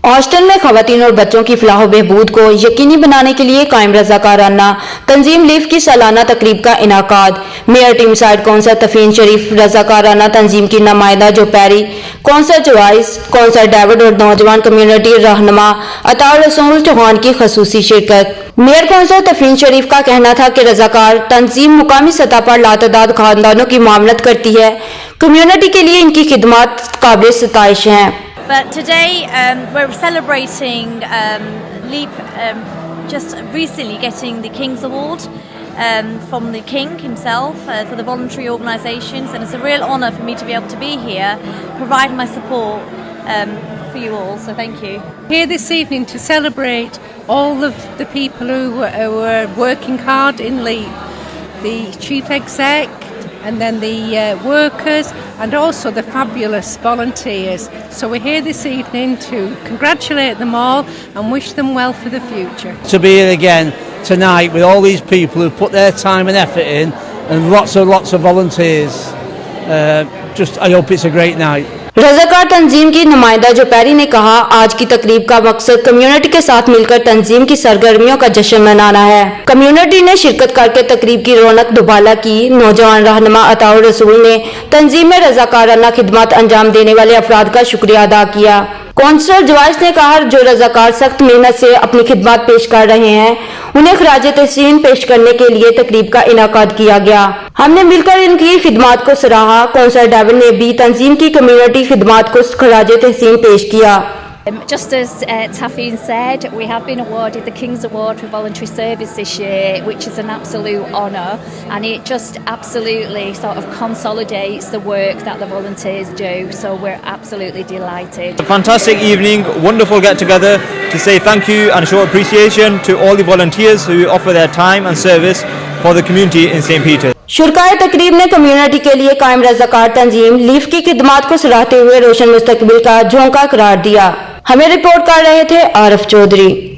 Hostel में खवातीन और बच्चों की फलाह व बहबूद को यकीनी बनाने के लिए कायम रज़ाकाराना तंजीम लीव की सालाना तकरीब का इनाकाद। मेयर टीम साइड कौंसलर तफीन शरीफ, रज़ाकाराना तंजीम की नुमाइंदा जो पैरी, कौंसलर जवाइस, कौंसलर डेविड और नौजवान कम्युनिटी रहनुमा अताउर रसूल चौहान की खसूसी शिरकत। मेयर कौंसलर तफीन शरीफ का कहना था कि रज़ाकार तंजीम मुकामी सतह पर लातदाद खानदानों की मामलत करती है। कम्युनिटी के लिए इनकी खिदमत काबिल सताइश हैं। But today we're celebrating LEAP just recently getting the King's Award from the King himself for the voluntary organisations, and it's a real honour for me to be able to be here, provide my support for you all, so thank you. Here this evening to celebrate all of the people who were working hard in LEAP, the Chief Exec, and then the workers, and also the fabulous volunteers. So we're here this evening to congratulate them all and wish them well for the future. To be here again tonight with all these people who put their time and effort in, and lots of volunteers. I hope it's a great night. रज़ाकार तंजीम की नुमाइंदा जो पैरी ने कहा, आज की तकरीब का मकसद कम्युनिटी के साथ मिलकर तंजीम की सरगर्मियों का जश्न मनाना है। कम्युनिटी ने शिरकत करके तकरीब की रौनक दुबाला की। नौजवान रहनुमा अताउर रसूल ने तंजीम में रज़ाकाराना खिदमत अंजाम देने वाले अफराद का शुक्रिया अदा किया। कौंसलर जवाइस ने कहा, जो रज़ाकार सख्त मेहनत से अपनी खिदमत पेश कर रहे हैं, उन्हें खराज तहसीन पेश करने के लिए तकरीब का इनाकाद किया गया। हमने मिलकर इनकी खिदमत को सराहा। कौंसलर डेविड ने भी तंजीम की कम्युनिटी खिदमत को खराज तहसीन पेश किया। Just as Tafeen said, we have been awarded the King's Award for Voluntary Service this year, which is an absolute honour, and it just absolutely sort of consolidates the work that the volunteers do, so we're absolutely delighted. A fantastic evening, wonderful get together to say thank you and show appreciation to all the volunteers who offer their time and service for the community in St. Peter's. शुरकाए तकरीब ने community के लिए कायम रज़ाकार तंजीम leaf की खिदमत को सराहते हुए रोशन मुस्तकबिल का झोंका करार दिया। हमें रिपोर्ट कर रहे थे आरिफ चौधरी।